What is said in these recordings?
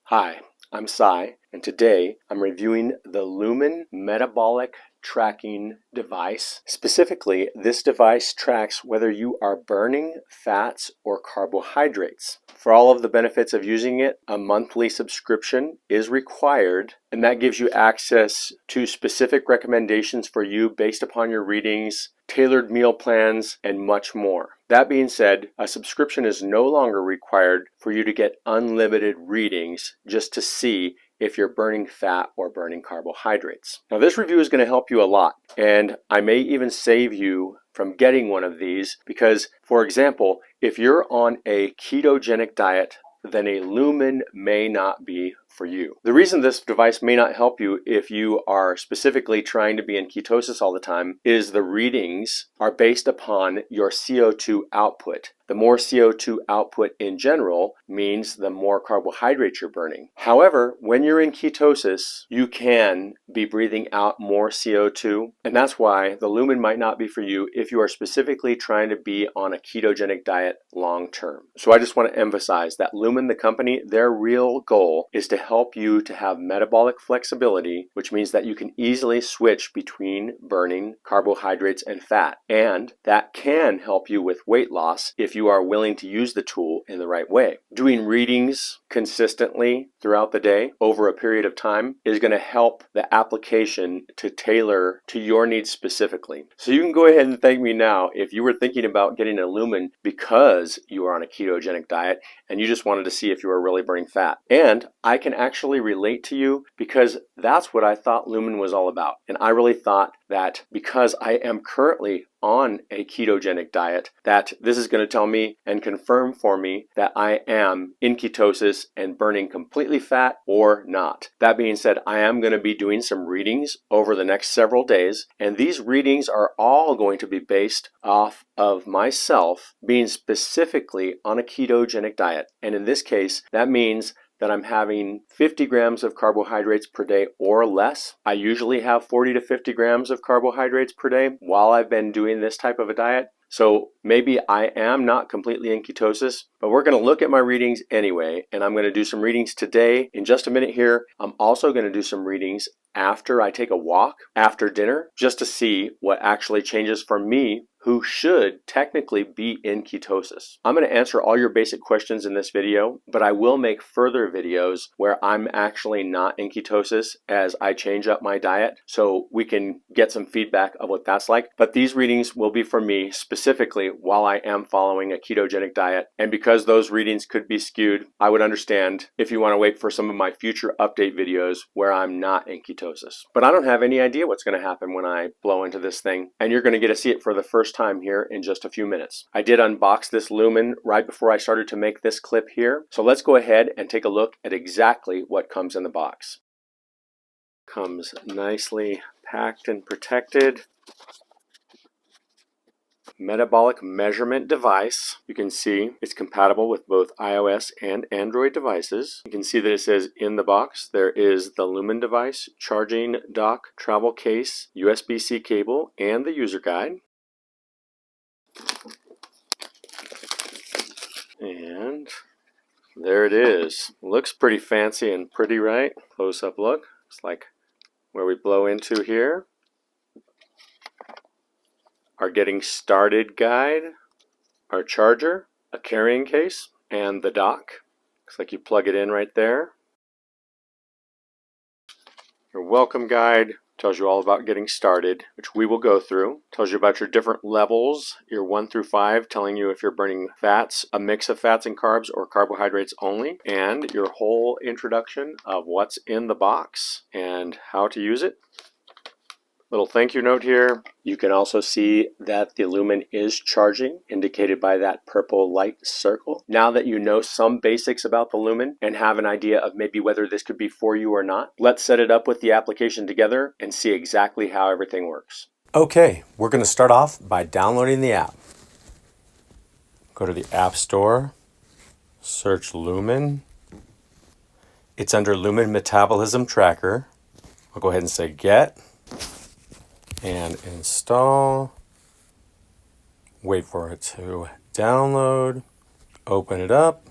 Hi, I'm Sai, and today I'm reviewing the Lumen Metabolic Tracking device. Specifically, this device tracks whether you are burning fats or carbohydrates. For all of the benefits of using it, a monthly subscription is required, and that gives you access to specific recommendations for you based upon your readings, tailored meal plans, and much more. That being said, a subscription is no longer required for you to get unlimited readings just to see if you're burning fat or burning carbohydrates. Now, this review is going to help you a lot, and I may even save you from getting one of these because, for example, if you're on a ketogenic diet, then a Lumen may not be for you. The reason this device may not help you if you are specifically trying to be in ketosis all the time is the readings are based upon your CO2 output. The more CO2 output in general means the more carbohydrates you're burning. However, when you're in ketosis, you can be breathing out more CO2, and that's why the Lumen might not be for you if you are specifically trying to be on a ketogenic diet long term. So I just want to emphasize that Lumen, the company, their real goal is to help you to have metabolic flexibility, which means that you can easily switch between burning carbohydrates and fat. And that can help you with weight loss if you are willing to use the tool in the right way. Doing readings consistently throughout the day over a period of time is going to help the application to tailor to your needs specifically. So you can go ahead and thank me now if you were thinking about getting a Lumen because you are on a ketogenic diet and you just wanted to see if you were really burning fat. And I can actually relate to you because that's what I thought Lumen was all about. And I really thought that because I am currently on a ketogenic diet, that this is going to tell me and confirm for me that I am in ketosis and burning completely fat or not. That being said, I am going to be doing some readings over the next several days, and these readings are all going to be based off of myself being specifically on a ketogenic diet. And in this case, that means that I'm having 50 grams of carbohydrates per day or less. I usually have 40 to 50 grams of carbohydrates per day while I've been doing this type of a diet. So maybe I am not completely in ketosis, but we're going to look at my readings anyway, and I'm going to do some readings today in just a minute here. I'm also going to do some readings after I take a walk after dinner just to see what actually changes for me, who should technically be in ketosis. I'm going to answer all your basic questions in this video, but I will make further videos where I'm actually not in ketosis as I change up my diet so we can get some feedback of what that's like. But these readings will be for me specifically while I am following a ketogenic diet. And because those readings could be skewed, I would understand if you want to wait for some of my future update videos where I'm not in ketosis. But I don't have any idea what's going to happen when I blow into this thing, and you're going to get to see it for the first time here in just a few minutes. I did unbox this Lumen right before I started to make this clip here. So let's go ahead and take a look at exactly what comes in the box. Comes nicely packed and protected. Metabolic measurement device. You can see it's compatible with both iOS and Android devices. You can see that it says in the box there is the Lumen device, charging dock, travel case, USB-C cable, and the user guide. And there it is. Looks pretty fancy and pretty, right? Close-up look. It's like where we blow into here. Our getting started guide, our charger, a carrying case, and the dock. Looks like you plug it in right there. Your welcome guide tells you all about getting started, which we will go through. Tells you about your different levels, your 1 through 5, telling you if you're burning fats, a mix of fats and carbs, or carbohydrates only, and your whole introduction of what's in the box and how to use it. Little thank you note here. You can also see that the Lumen is charging, indicated by that purple light circle. Now that you know some basics about the Lumen and have an idea of maybe whether this could be for you or not, let's set it up with the application together and see exactly how everything works. Okay, we're going to start off by downloading the app. Go to the App Store, search Lumen. It's under Lumen Metabolism Tracker. I'll go ahead and say Get. And install, wait for it to download, open it up,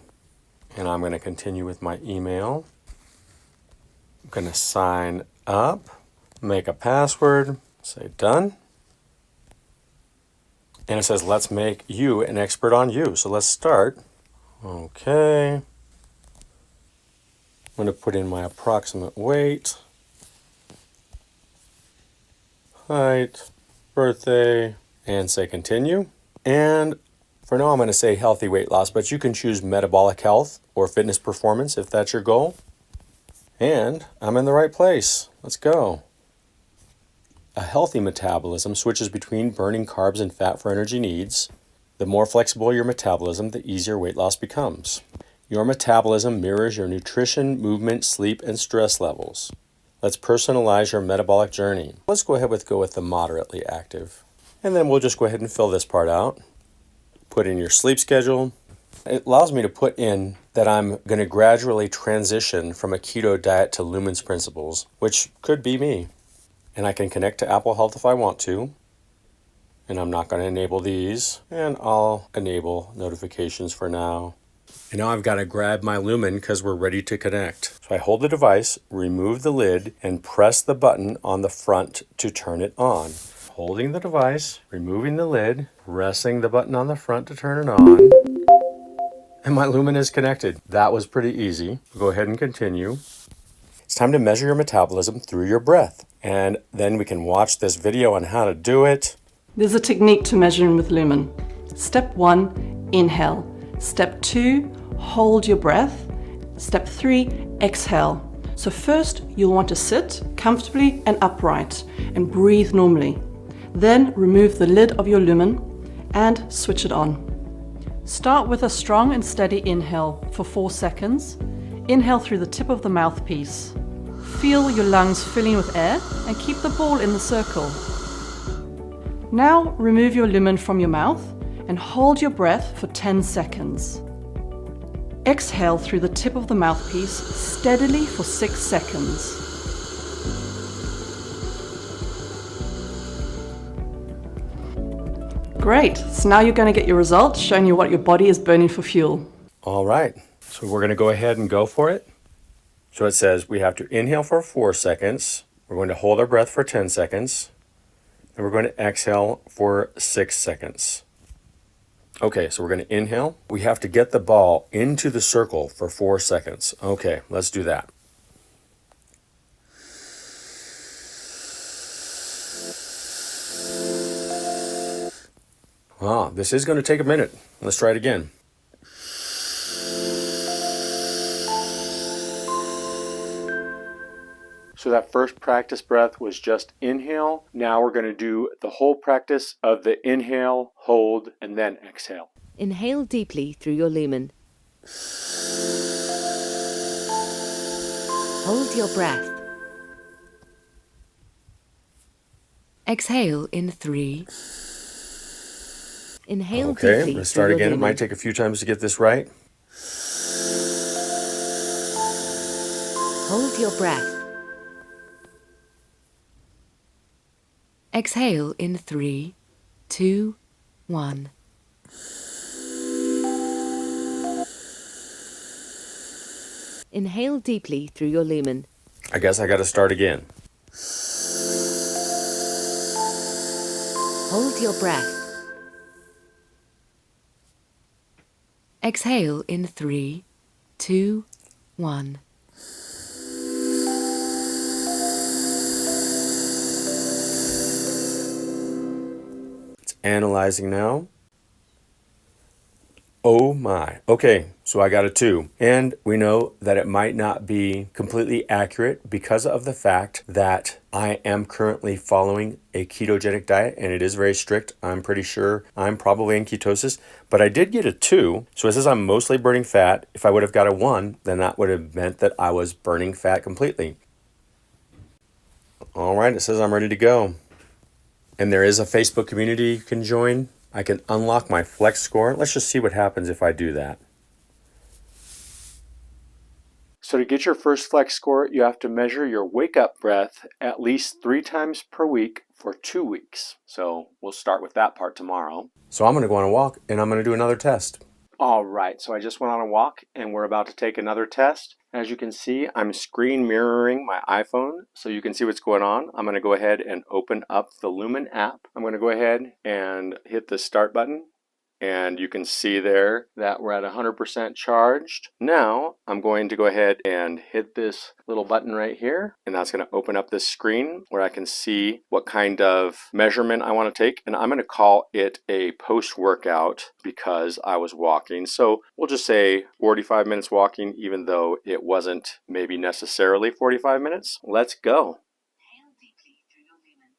and I'm going to continue with my email. I'm going to sign up, make a password, say done. And it says, let's make you an expert on you. So let's start. Okay. I'm going to put in my approximate weight, height, birthday, and say continue. And for now, I'm going to say healthy weight loss, but you can choose metabolic health or fitness performance if that's your goal. And I'm in the right place. Let's go. A healthy metabolism switches between burning carbs and fat for energy needs. The more flexible your metabolism, the easier weight loss becomes. Your metabolism mirrors your nutrition, movement, sleep, and stress levels. Let's personalize your metabolic journey. Let's go with the moderately active. And then we'll just go ahead and fill this part out. Put in your sleep schedule. It allows me to put in that I'm going to gradually transition from a keto diet to Lumen's principles, which could be me. And I can connect to Apple Health if I want to. And I'm not going to enable these. And I'll enable notifications for now. And now I've got to grab my Lumen because we're ready to connect. So I hold the device, remove the lid, and press the button on the front to turn it on. Holding the device, removing the lid, pressing the button on the front to turn it on. And my Lumen is connected. That was pretty easy. We'll go ahead and continue. It's time to measure your metabolism through your breath. And then we can watch this video on how to do it. There's a technique to measuring with Lumen. Step 1, inhale. Step 2, hold your breath. Step 3, exhale. So first, you'll want to sit comfortably and upright and breathe normally. Then remove the lid of your Lumen and switch it on. Start with a strong and steady inhale for 4 seconds. Inhale through the tip of the mouthpiece. Feel your lungs filling with air and keep the ball in the circle. Now remove your Lumen from your mouth and hold your breath for 10 seconds. Exhale through the tip of the mouthpiece steadily for 6 seconds. Great, so now you're going to get your results showing you what your body is burning for fuel. All right, so we're going to go ahead and go for it. So it says we have to inhale for 4 seconds. We're going to hold our breath for 10 seconds. And we're going to exhale for 6 seconds. Okay, so we're going to inhale. We have to get the ball into the circle for 4 seconds. Okay, let's do that. Ah, this is going to take a minute. Let's try it again. So that first practice breath was just inhale. Now we're going to do the whole practice of the inhale, hold, and then exhale. Inhale deeply through your Lumen. Hold your breath. Exhale in 3. Inhale okay, deeply. Let's start again. It might take a few times to get this right. Hold your breath. Exhale in 3, 2, 1. Inhale deeply through your Lumen. I guess I got to start again. Hold your breath. Exhale in 3, 2, 1. It's analyzing now. Oh my. Okay, so I got a 2. And we know that it might not be completely accurate because of the fact that I am currently following a ketogenic diet and it is very strict. I'm pretty sure I'm probably in ketosis, but I did get a 2. So it says I'm mostly burning fat. If I would have got a 1, then that would have meant that I was burning fat completely. All right, it says I'm ready to go. And there is a Facebook community you can join. I can unlock my flex score. Let's just see what happens if I do that. So to get your first flex score, you have to measure your wake-up breath at least 3 times per week for 2 weeks. So we'll start with that part tomorrow. So I'm going to go on a walk and I'm going to do another test. All right, so I just went on a walk and we're about to take another test. As you can see, I'm screen mirroring my iPhone so you can see what's going on. I'm going to go ahead and open up the Lumen app. I'm going to go ahead and hit the start button. And you can see there that we're at 100% charged. Now I'm going to go ahead and hit this little button right here, and that's going to open up this screen where I can see what kind of measurement I want to take. And I'm going to call it a post-workout because I was walking. So we'll just say 45 minutes walking, even though it wasn't maybe necessarily 45 minutes. Let's go. Inhale deeply through your lumen.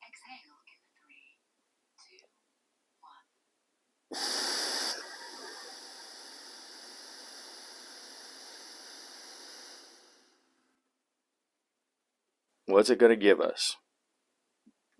Exhale in 3, 2, 1. What's it going to give us?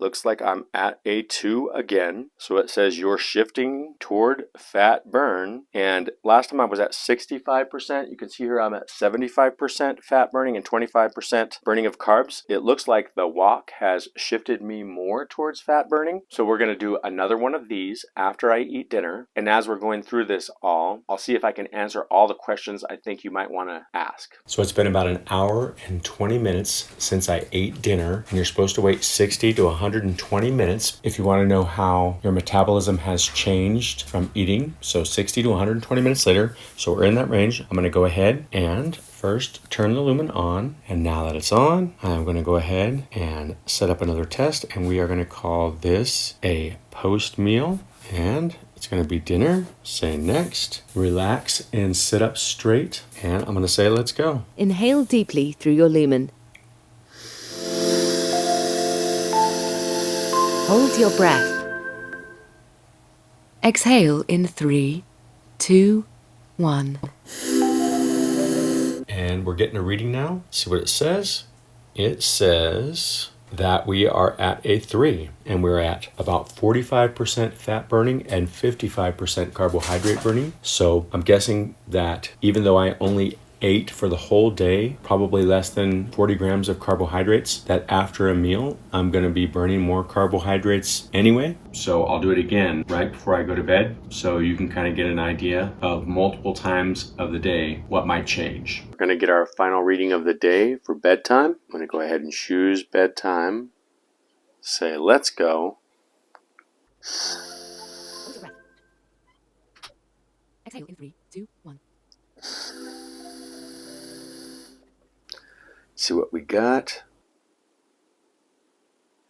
Looks like I'm at a 2 again. So it says you're shifting toward fat burn. And last time I was at 65%. You can see here I'm at 75% fat burning and 25% burning of carbs. It looks like the walk has shifted me more towards fat burning. So we're going to do another one of these after I eat dinner. And as we're going through this all, I'll see if I can answer all the questions I think you might want to ask. So it's been about an hour and 20 minutes since I ate dinner. And you're supposed to wait 60 to 120 minutes if you want to know how your metabolism has changed from eating. So 60 to 120 minutes later. So we're in that range. I'm going to go ahead and first turn the Lumen on. And now that it's on, I'm going to go ahead and set up another test. And we are going to call this a post meal. And it's going to be dinner. Say next. Relax and sit up straight. And I'm going to say, let's go. Inhale deeply through your lumen. Hold your breath. Exhale in 3, 2, 1. And we're getting a reading now. See what it says. It says that we are at a 3, and we're at about 45% fat burning and 55% carbohydrate burning. So I'm guessing that even though I only ate for the whole day, probably less than 40 grams of carbohydrates, that after a meal, I'm going to be burning more carbohydrates anyway. So I'll do it again right before I go to bed, so you can kind of get an idea of multiple times of the day what might change. We're going to get our final reading of the day for bedtime. I'm going to go ahead and choose bedtime. Say, let's go. Exhale in 3, 2, 1. See what we got.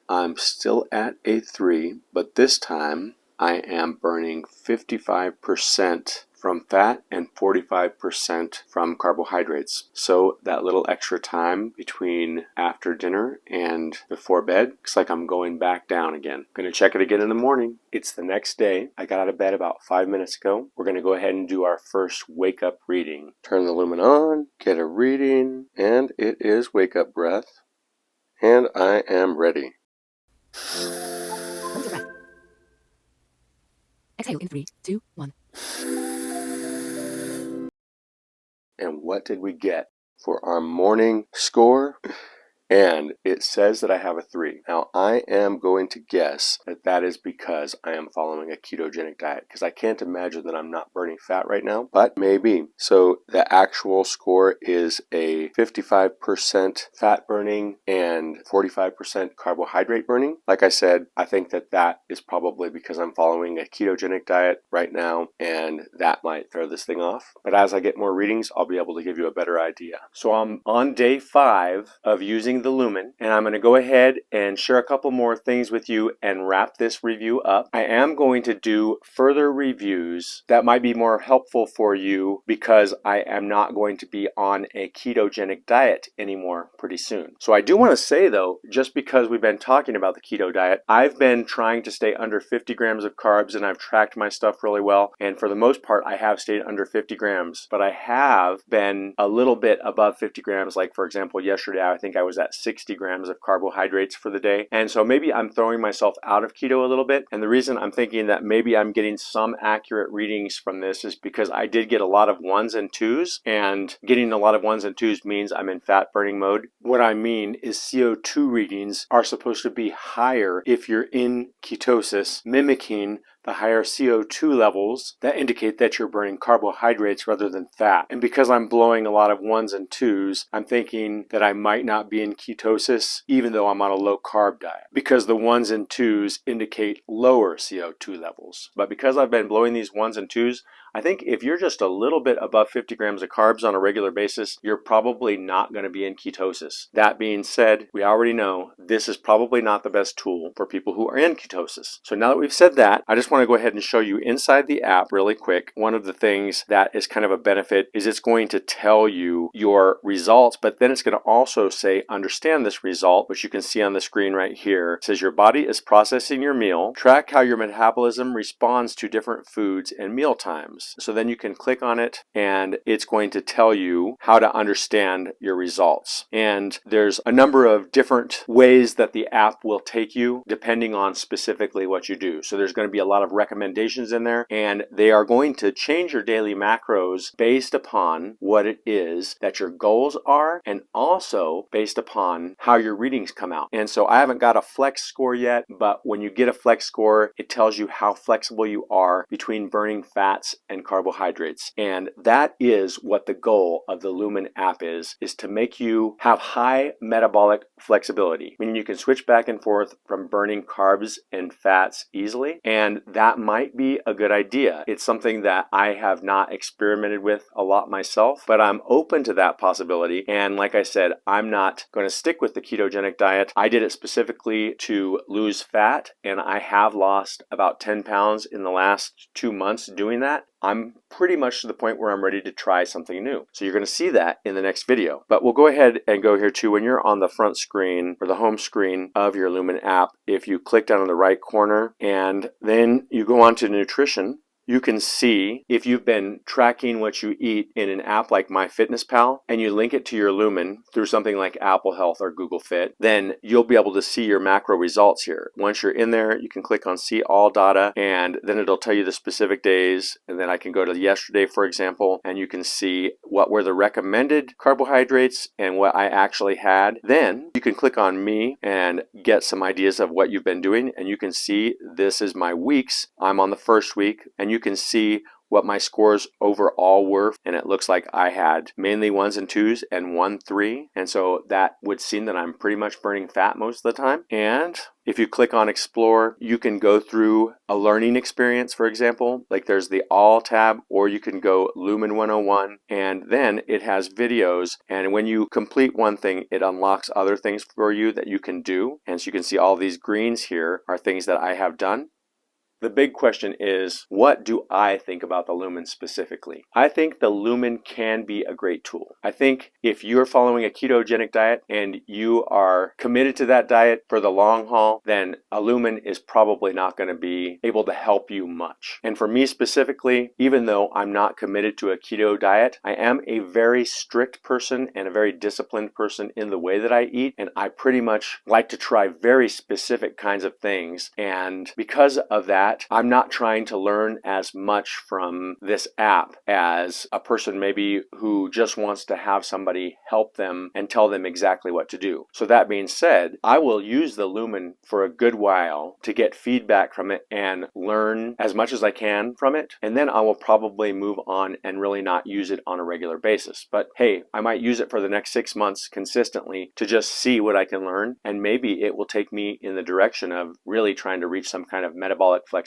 I'm still at a 3, but this time I am burning 55% from fat and 45% from carbohydrates. So that little extra time between after dinner and before bed, looks like I'm going back down again. I'm going to check it again in the morning. It's the next day. I got out of bed about 5 minutes ago. We're going to go ahead and do our first wake up reading. Turn the Lumen on, get a reading, and it is wake up breath. And I am ready. Hold your breath. Exhale in 3, 2, 1. And what did we get for our morning score? And it says that I have a 3. Now, I am going to guess that that is because I am following a ketogenic diet, because I can't imagine that I'm not burning fat right now, but maybe. So the actual score is a 55% fat burning and 45% carbohydrate burning. Like I said, I think that that is probably because I'm following a ketogenic diet right now, and that might throw this thing off. But as I get more readings, I'll be able to give you a better idea. So I'm on day 5 of using the Lumen, and I'm going to go ahead and share a couple more things with you and wrap this review up. I am going to do further reviews that might be more helpful for you because I am not going to be on a ketogenic diet anymore pretty soon. So I do want to say though, just because we've been talking about the keto diet, I've been trying to stay under 50 grams of carbs, and I've tracked my stuff really well, and for the most part I have stayed under 50 grams, but I have been a little bit above 50 grams. Like for example, yesterday I think I was at 60 grams of carbohydrates for the day. And so maybe I'm throwing myself out of keto a little bit. And the reason I'm thinking that maybe I'm getting some accurate readings from this is because I did get a lot of 1s and 2s, and getting a lot of 1s and 2s means I'm in fat burning mode. What I mean is CO2 readings are supposed to be higher if you're in ketosis, mimicking the higher CO2 levels that indicate that you're burning carbohydrates rather than fat. And because I'm blowing a lot of 1s and 2s, I'm thinking that I might not be in ketosis even though I'm on a low carb diet, because the 1s and 2s indicate lower CO2 levels. But because I've been blowing these 1s and 2s, I think if you're just a little bit above 50 grams of carbs on a regular basis, you're probably not going to be in ketosis. That being said, we already know this is probably not the best tool for people who are in ketosis. So now that we've said that, I just want to go ahead and show you inside the app really quick. One of the things that is kind of a benefit is it's going to tell you your results, but then it's going to also say, understand this result, which you can see on the screen right here. It says your body is processing your meal. Track how your metabolism responds to different foods and meal times. So then you can click on it and it's going to tell you how to understand your results. And there's a number of different ways that the app will take you depending on specifically what you do. So there's going to be a lot of recommendations in there, and they are going to change your daily macros based upon what it is that your goals are and also based upon how your readings come out. And so I haven't got a flex score yet, but when you get a flex score, it tells you how flexible you are between burning fats and carbohydrates. And that is what the goal of the Lumen app is to make you have high metabolic flexibility, meaning you can switch back and forth from burning carbs and fats easily. And that might be a good idea. It's something that I have not experimented with a lot myself, but I'm open to that possibility. And like I said, I'm not going to stick with the ketogenic diet. I did it specifically to lose fat, and I have lost about 10 pounds in the last 2 months doing that. I'm pretty much to the point where I'm ready to try something new. So you're going to see that in the next video. But we'll go ahead and go here too. When you're on the front screen or the home screen of your Lumen app, if you click down in the right corner and then you go on to nutrition, you can see if you've been tracking what you eat in an app like MyFitnessPal and you link it to your Lumen through something like Apple Health or Google Fit, then you'll be able to see your macro results here. Once you're in there, you can click on See All Data, and then it'll tell you the specific days. And then I can go to yesterday, for example, and you can see what were the recommended carbohydrates and what I actually had. Then you can click on Me and get some ideas of what you've been doing, and you can see this is my weeks. I'm on the first week, and you can see what my scores overall were, and it looks like I had mainly 1s and 2s and 1, 3, and so that would seem that I'm pretty much burning fat most of the time. And if you click on Explore, you can go through a learning experience, for example, like there's the All tab, or you can go Lumen 101, and then it has videos, and when you complete one thing, it unlocks other things for you that you can do. And so you can see all these greens here are things that I have done. The big question is, what do I think about the Lumen specifically? I think the Lumen can be a great tool. I think if you're following a ketogenic diet and you are committed to that diet for the long haul, then a Lumen is probably not going to be able to help you much. And for me specifically, even though I'm not committed to a keto diet, I am a very strict person and a very disciplined person in the way that I eat, and I pretty much like to try very specific kinds of things. And because of that, I'm not trying to learn as much from this app as a person maybe who just wants to have somebody help them and tell them exactly what to do. So that being said, I will use the Lumen for a good while to get feedback from it and learn as much as I can from it, and then I will probably move on and really not use it on a regular basis. But hey, I might use it for the next 6 months consistently to just see what I can learn, and maybe it will take me in the direction of really trying to reach some kind of metabolic flexibility.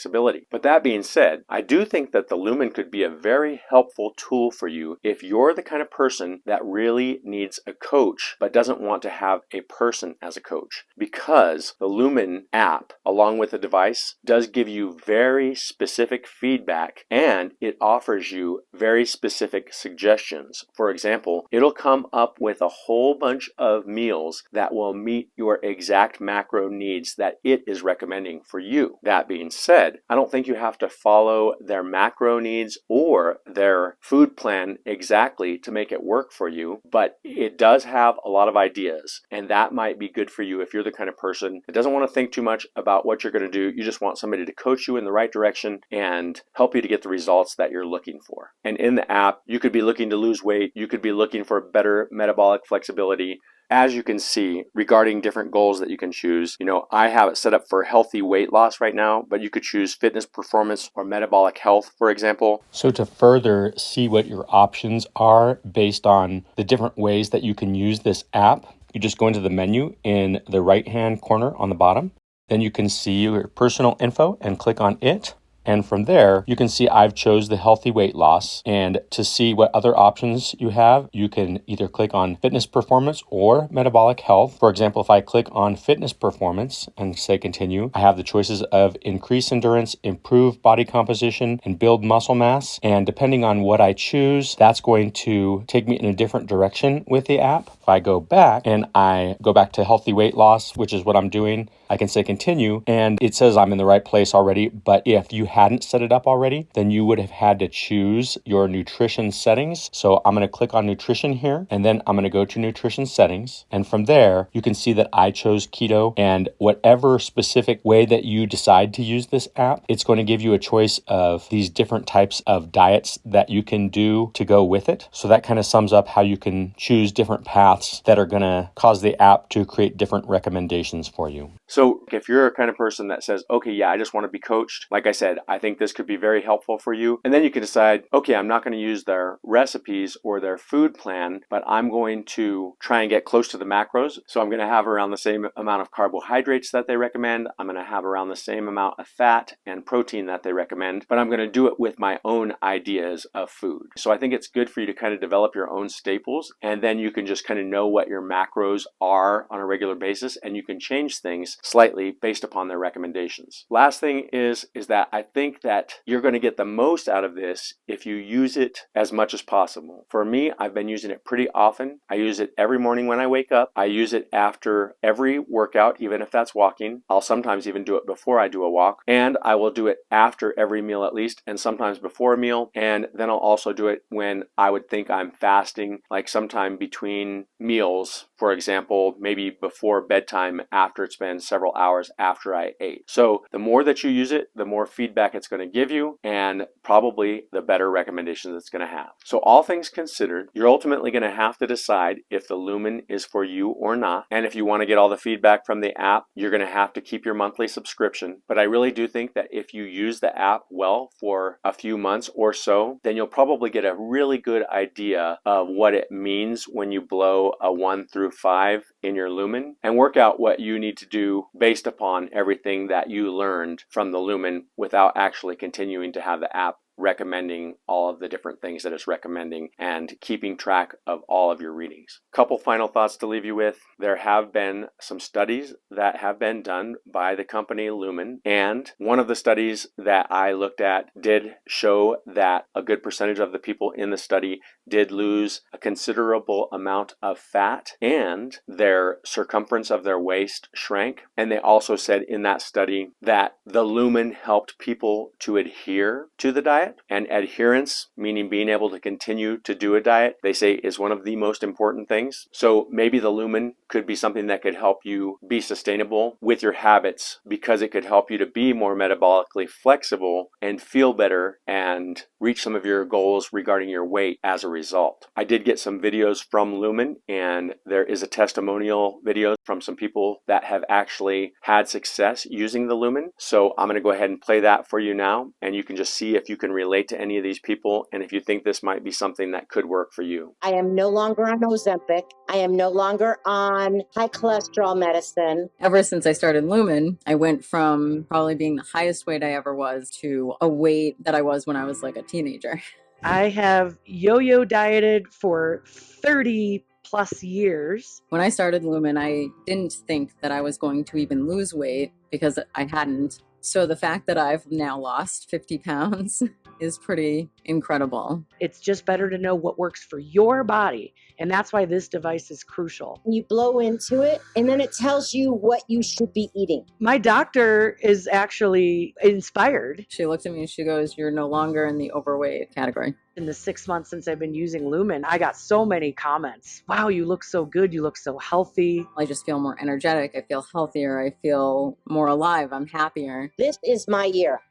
But that being said, I do think that the Lumen could be a very helpful tool for you if you're the kind of person that really needs a coach but doesn't want to have a person as a coach, because the Lumen app, along with the device, does give you very specific feedback, and it offers you very specific suggestions. For example, it'll come up with a whole bunch of meals that will meet your exact macro needs that it is recommending for you. That being said, I don't think you have to follow their macro needs or their food plan exactly to make it work for you, but it does have a lot of ideas, and that might be good for you if you're the kind of person that doesn't want to think too much about what you're going to do. You just want somebody to coach you in the right direction and help you to get the results that you're looking for. And in the app, you could be looking to lose weight, you could be looking for better metabolic flexibility, As you can see, regarding different goals that you can choose, I have it set up for healthy weight loss right now, but you could choose fitness, performance, or metabolic health, for example. So to further see what your options are based on the different ways that you can use this app, you just go into the menu in the right-hand corner on the bottom. Then you can see your personal info and click on it. And from there, you can see I've chose the healthy weight loss. And to see what other options you have, you can either click on fitness performance or metabolic health. For example, if I click on fitness performance and say continue, I have the choices of increase endurance, improve body composition, and build muscle mass. And depending on what I choose, that's going to take me in a different direction with the app. If I go back and I go back to healthy weight loss, which is what I'm doing, I can say continue, and it says I'm in the right place already. But if you hadn't set it up already, then you would have had to choose your nutrition settings. So I'm going to click on nutrition here, and then I'm going to go to nutrition settings. And from there, you can see that I chose keto, and whatever specific way that you decide to use this app, it's going to give you a choice of these different types of diets that you can do to go with it. So that kind of sums up how you can choose different paths that are going to cause the app to create different recommendations for you. So if you're a kind of person that says, okay, yeah, I just want to be coached, like I said, I think this could be very helpful for you. And then you can decide, okay, I'm not going to use their recipes or their food plan, but I'm going to try and get close to the macros. So I'm going to have around the same amount of carbohydrates that they recommend. I'm going to have around the same amount of fat and protein that they recommend, but I'm going to do it with my own ideas of food. So I think it's good for you to kind of develop your own staples, and then you can just kind of know what your macros are on a regular basis, and you can change things slightly based upon their recommendations. Last thing is that I think that you're going to get the most out of this if you use it as much as possible. For me, I've been using it pretty often. I use it every morning when I wake up. I use it after every workout, even if that's walking. I'll sometimes even do it before I do a walk, and I will do it after every meal at least, and sometimes before a meal, and then I'll also do it when I would think I'm fasting, like sometime between meals, for example, maybe before bedtime after it's been several hours after I ate. So the more that you use it, the more feedback it's going to give you, and probably the better recommendations it's going to have. So all things considered, you're ultimately going to have to decide if the Lumen is for you or not. And if you want to get all the feedback from the app, you're going to have to keep your monthly subscription. But I really do think that if you use the app well for a few months or so, then you'll probably get a really good idea of what it means when you blow a 1 through 5 in your Lumen, and work out what you need to do based upon everything that you learned from the Lumen without actually continuing to have the app recommending all of the different things that it's recommending and keeping track of all of your readings. Couple final thoughts to leave you with. There have been some studies that have been done by the company Lumen, and one of the studies that I looked at did show that a good percentage of the people in the study did lose a considerable amount of fat, and their circumference of their waist shrank. And they also said in that study that the Lumen helped people to adhere to the diet. And adherence, meaning being able to continue to do a diet, they say is one of the most important things. So maybe the Lumen could be something that could help you be sustainable with your habits, because it could help you to be more metabolically flexible and feel better and reach some of your goals regarding your weight as a result. I did get some videos from Lumen, and there is a testimonial video from some people that have actually had success using the Lumen. So I'm going to go ahead and play that for you now, and you can just see if you can relate to any of these people and if you think this might be something that could work for you. I am no longer on Ozempic. I am no longer on high cholesterol medicine. Ever since I started Lumen, I went from probably being the highest weight I ever was to a weight that I was when I was like a teenager. I have yo-yo dieted for 30 plus years. When I started Lumen, I didn't think that I was going to even lose weight because I hadn't. So the fact that I've now lost 50 pounds is pretty incredible. It's just better to know what works for your body. And that's why this device is crucial. You blow into it, and then it tells you what you should be eating. My doctor is actually inspired. She looked at me and she goes, "You're no longer in the overweight category." In the 6 months since I've been using Lumen, I got so many comments. Wow, you look so good. You look so healthy. I just feel more energetic. I feel healthier. I feel more alive. I'm happier. This is my year.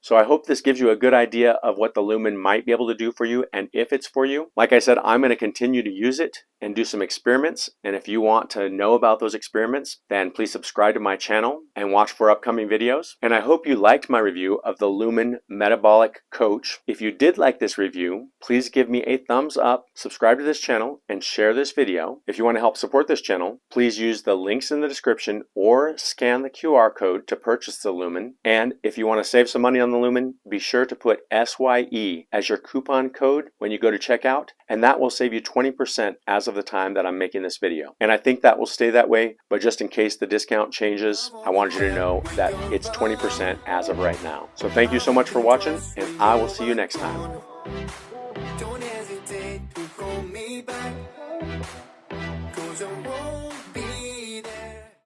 So I hope this gives you a good idea of what the Lumen might be able to do for you and if it's for you. Like I said, I'm going to continue to use it and do some experiments. And if you want to know about those experiments, then please subscribe to my channel and watch for upcoming videos. And I hope you liked my review of the Lumen Metabolic Coach. If you did like this review, please give me a thumbs up, subscribe to this channel, and share this video. If you want to help support this channel, please use the links in the description or scan the QR code to purchase the Lumen. And if you want to save some money on the Lumen, be sure to put SYE as your coupon code when you go to checkout, and that will save you 20% as of the time that I'm making this video. And I think that will stay that way, but just in case the discount changes, I wanted you to know that it's 20% as of right now. So thank you so much for watching, and I will see you next time.